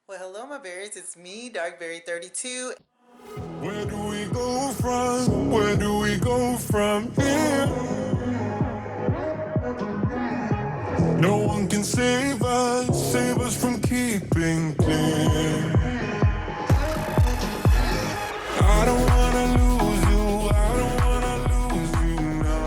Well, hello, my berries. It's me, Darkberry 32. Where do we go from? Where do we go from here? No one can save us from keeping clear. I don't wanna lose you, I don't wanna lose you now.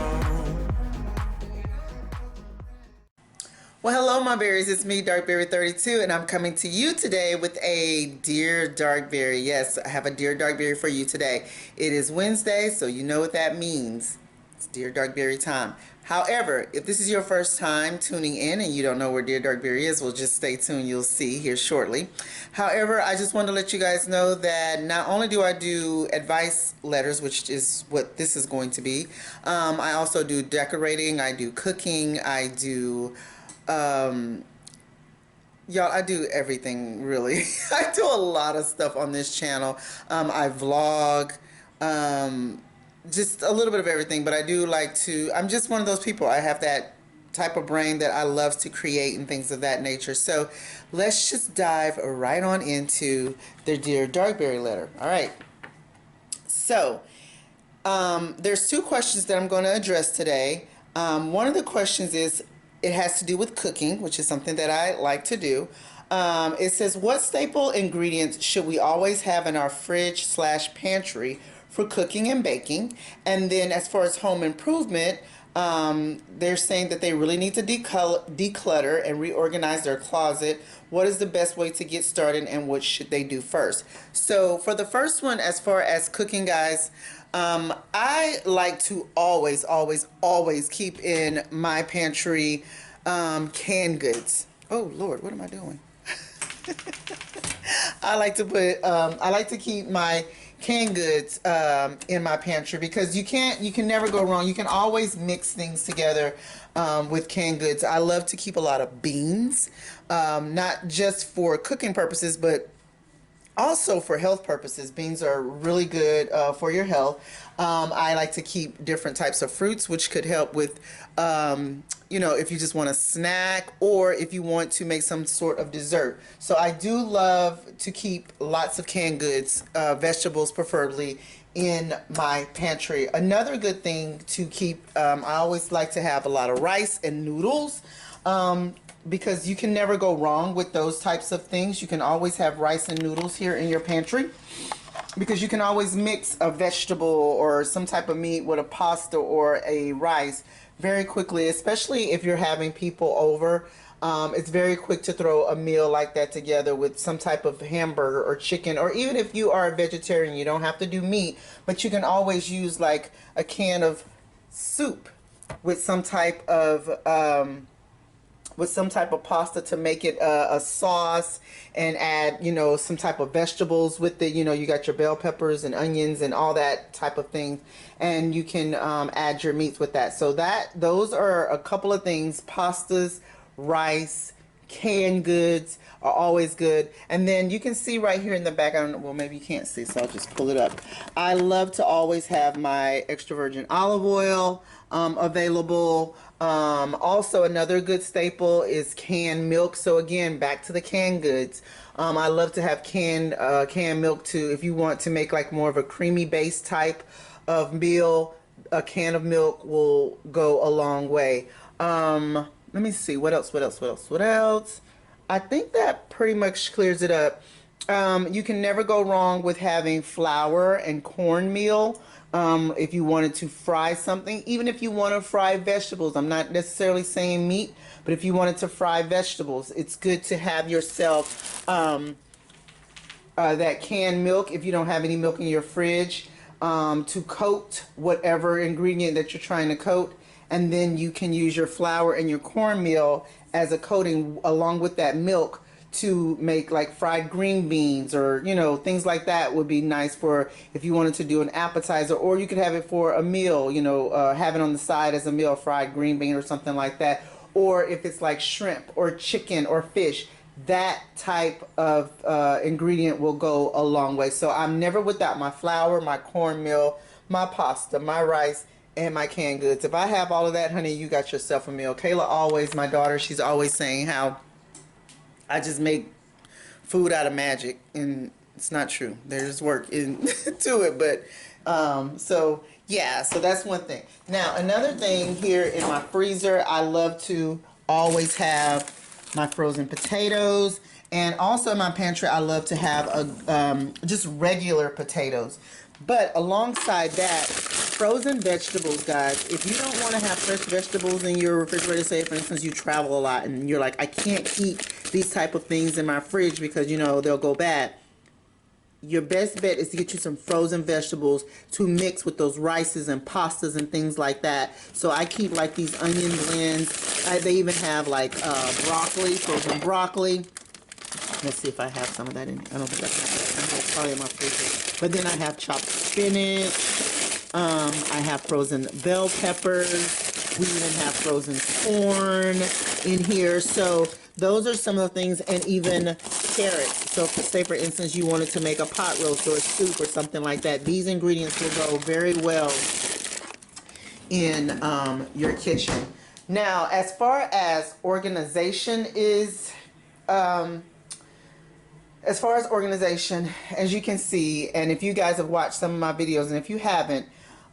Well, hello, my berries. It's me, Darkberry 32, and I'm coming to you today with a Dear Darkberry. Yes, I have a Dear Darkberry for you today. It is Wednesday, so you know what that means. It's Dear Darkberry time. However, if this is your first time tuning in and you don't know where Dear Darkberry is, well, just stay tuned. You'll see here shortly. However, I just want to let you guys know that not only do I do advice letters, which is what this is going to be, I also do decorating, I do cooking, I do y'all, I do everything really. I do a lot of stuff on this channel. I vlog, just a little bit of everything, but I do like to, I'm just one of those people. I have that type of brain that I love to create and things of that nature. So let's just dive right on into the Dear Darkberry letter. All right. So there's two questions that I'm going to address today. One of the questions is, it has to do with cooking, which is something that I like to do. It says, what staple ingredients should we always have in our fridge / pantry for cooking and baking? And then as far as home improvement, they're saying that they really need to declutter and reorganize their closet. What is the best way to get started and what should they do first? So for the first one, as far as cooking, guys, I like to always keep in my pantry canned goods. Oh Lord, what am I doing? I like to keep my canned goods in my pantry because you can never go wrong. You can always mix things together with canned goods. I love to keep a lot of beans, not just for cooking purposes, but also for health purposes. Beans are really good for your health. I like to keep different types of fruits, which could help with, if you just want a snack or if you want to make some sort of dessert. So I do love to keep lots of canned goods, vegetables preferably, in my pantry. Another good thing to keep, I always like to have a lot of rice and noodles. Because you can never go wrong with those types of things. You can always have rice and noodles here in your pantry because you can always mix a vegetable or some type of meat with a pasta or a rice very quickly, especially if you're having people over. It's very quick to throw a meal like that together with some type of hamburger or chicken, or even if you are a vegetarian, you don't have to do meat, but you can always use like a can of soup with some type of pasta to make it a sauce, and add some type of vegetables with it. You got your bell peppers and onions and all that type of thing, and you can add your meats with that. So those are a couple of things. Pastas, rice, canned goods are always good. And then you can see right here in the back, I don't know, well, maybe you can't see, so I'll just pull it up. I love to always have my extra virgin olive oil available. Also, another good staple is canned milk. So again, back to the canned goods. I love to have canned milk too. If you want to make like more of a creamy base type of meal, a can of milk will go a long way. Let me see, what else? I think that pretty much clears it up. You can never go wrong with having flour and cornmeal. If you wanted to fry something, even if you want to fry vegetables, I'm not necessarily saying meat, but if you wanted to fry vegetables, it's good to have yourself that canned milk if you don't have any milk in your fridge, to coat whatever ingredient that you're trying to coat. And then you can use your flour and your cornmeal as a coating along with that milk to make like fried green beans, or things like that would be nice for if you wanted to do an appetizer, or you could have it for a meal, have it on the side as a meal, fried green bean or something like that. Or if it's like shrimp or chicken or fish, that type of ingredient will go a long way. So I'm never without my flour, my cornmeal, my pasta, my rice, and my canned goods. If I have all of that, honey, you got yourself a meal. Kayla always, my daughter, she's always saying how I just make food out of magic, and it's not true. There's work into it, but so yeah, so that's one thing. Now another thing here in my freezer, I love to always have my frozen potatoes, and also in my pantry I love to have just regular potatoes. But alongside that, frozen vegetables, guys. If you don't want to have fresh vegetables in your refrigerator, say for instance you travel a lot and you're like, I can't keep these type of things in my fridge because you know they'll go bad. Your best bet is to get you some frozen vegetables to mix with those rices and pastas and things like that. So I keep like these onion blends. They even have like broccoli, frozen broccoli. Let's see if I have some of that in. I don't think I have that. It's probably in my freezer. But then I have chopped spinach. I have frozen bell peppers. We even have frozen corn in here. So those are some of the things, and even carrots. So say for instance you wanted to make a pot roast or a soup or something like that, these ingredients will go very well in your kitchen. Now as far as organization is as you can see, and if you guys have watched some of my videos, and if you haven't,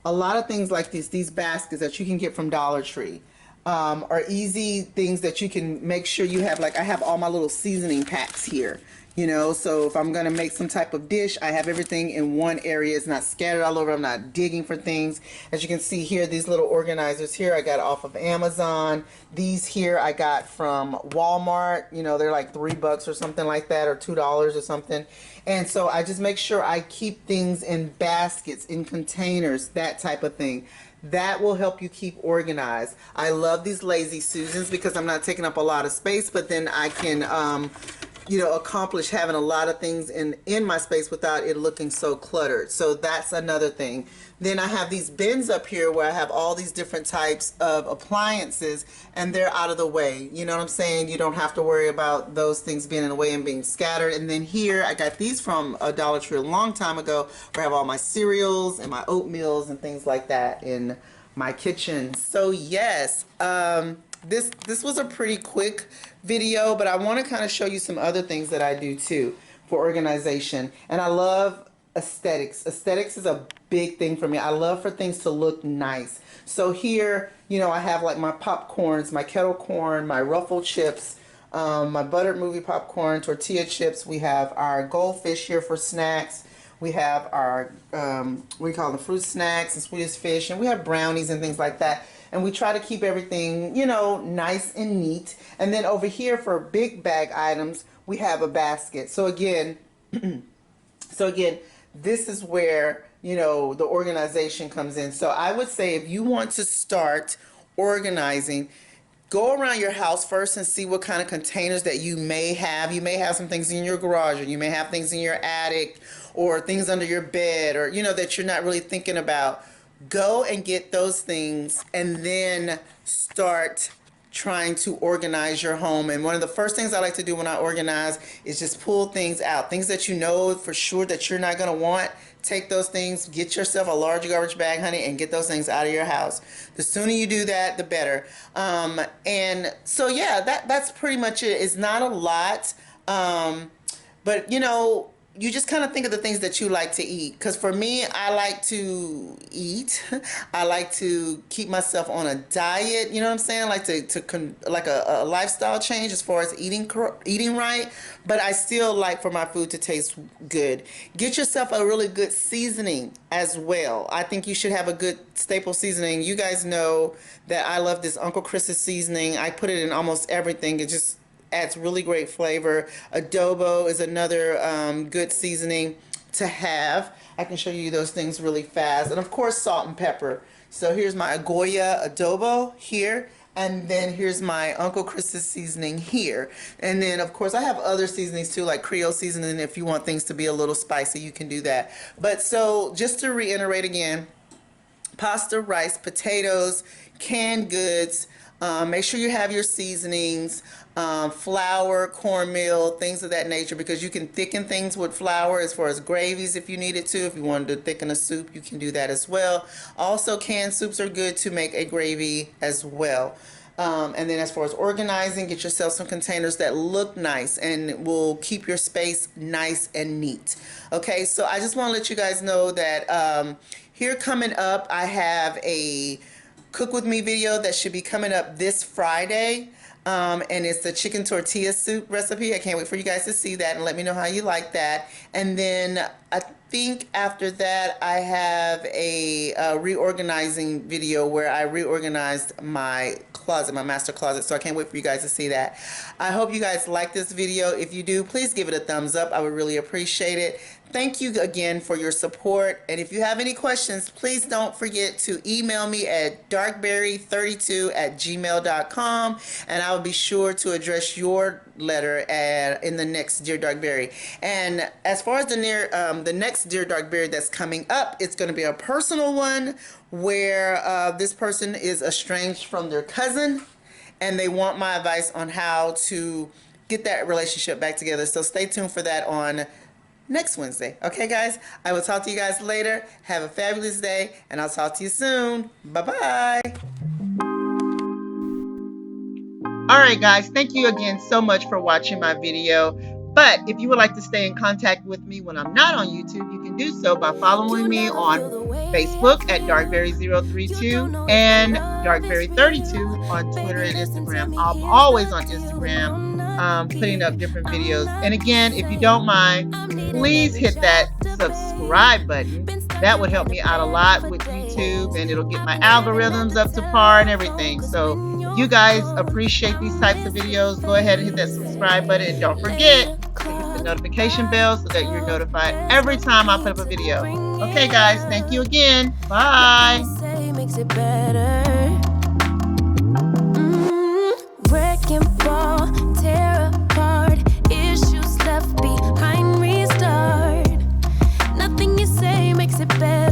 a lot of things like these baskets that you can get from Dollar Tree are easy things that you can make sure you have. Like I have all my little seasoning packs here, you know, so if I'm gonna make some type of dish, I have everything in one area. It's not scattered all over. I'm not digging for things. As you can see here, these little organizers here I got off of Amazon. These here I got from Walmart. You know, they're like $3 or something like that, or $2 or something. And so I just make sure I keep things in baskets, in containers, that type of thing. That will help you keep organized. I love these Lazy Susans because I'm not taking up a lot of space, but then I can you know, accomplish having a lot of things in my space without it looking so cluttered. So that's another thing. Then I have these bins up here where I have all these different types of appliances, and they're out of the way. You know what I'm saying? You don't have to worry about those things being in the way and being scattered. And then here, I got these from a Dollar Tree a long time ago, where I have all my cereals and my oatmeals and things like that in my kitchen. So yes, this was a pretty quick video, but I want to kind of show you some other things that I do too for organization. And I love aesthetics. Aesthetics is a big thing for me. I love for things to look nice. So here, you know, I have like my popcorns, my kettle corn, my ruffled chips, my buttered movie popcorn, tortilla chips. We have our goldfish here for snacks. We have our, we call them fruit snacks and Swedish fish, and we have brownies and things like that. And we try to keep everything, you know, nice and neat. And then over here for big bag items, we have a basket. So again, this is where, you know, the organization comes in. So I would say if you want to start organizing, go around your house first and see what kind of containers that you may have. You may have some things in your garage, or you may have things in your attic, or things under your bed, or, you know, that you're not really thinking about. Go and get those things and then start trying to organize your home. And one of the first things I like to do when I organize is just pull things out. Things that you know for sure that you're not going to want. Take those things, get yourself a large garbage bag, honey, and get those things out of your house. The sooner you do that, the better. And so, yeah, that's pretty much it. It's not a lot, but, you know, you just kind of think of the things that you like to eat. Because for me, I like to eat. I like to keep myself on a diet. You know what I'm saying? I like like a lifestyle change as far as eating right. But I still like for my food to taste good. Get yourself a really good seasoning as well. I think you should have a good staple seasoning. You guys know that I love this Uncle Chris's seasoning. I put it in almost everything. It just adds really great flavor. Adobo is another good seasoning to have. I can show you those things really fast. And of course, salt and pepper. So here's my Goya adobo here, and then here's my Uncle Chris's seasoning here. And then of course I have other seasonings too, like Creole seasoning. If you want things to be a little spicy, you can do that. But so just to reiterate again, pasta, rice, potatoes, canned goods. Make sure you have your seasonings, flour, cornmeal, things of that nature, because you can thicken things with flour as far as gravies if you needed to. If you wanted to thicken a soup, you can do that as well. Also, canned soups are good to make a gravy as well. And then as far as organizing, get yourself some containers that look nice and will keep your space nice and neat. Okay, so I just want to let you guys know that here coming up, I have a cook with me video that should be coming up this Friday. And it's the chicken tortilla soup recipe. I can't wait for you guys to see that and let me know how you like that. And then I think after that I have a reorganizing video where I reorganized my closet, my master closet. So I can't wait for you guys to see that. I hope you guys like this video. If you do, please give it a thumbs up. I would really appreciate it. Thank you again for your support. And if you have any questions, please don't forget to email me at darkberry32@gmail.com, and I will be sure to address your letter in the next Dear Darkberry. And as far as the next Dear Darkberry that's coming up, it's going to be a personal one where this person is estranged from their cousin, and they want my advice on how to get that relationship back together. So stay tuned for that on next Wednesday. Okay, guys? I will talk to you guys later. Have a fabulous day, and I'll talk to you soon. Bye-bye. All right, guys. Thank you again so much for watching my video. But if you would like to stay in contact with me when I'm not on YouTube, you can do so by following me on Facebook at Darkberry032 and Darkberry32 on Twitter and Instagram. I'm always on Instagram putting up different videos. And again, if you don't mind, please hit that subscribe button. That would help me out a lot with YouTube, and it'll get my algorithms up to par and everything. So if you guys appreciate these types of videos, go ahead and hit that subscribe button, and don't forget to hit the notification bell so that you're notified every time I put up a video. Okay, guys, thank you again. Bye. Wreck and fall, tear apart, issues left behind, restart. Nothing you say makes it better.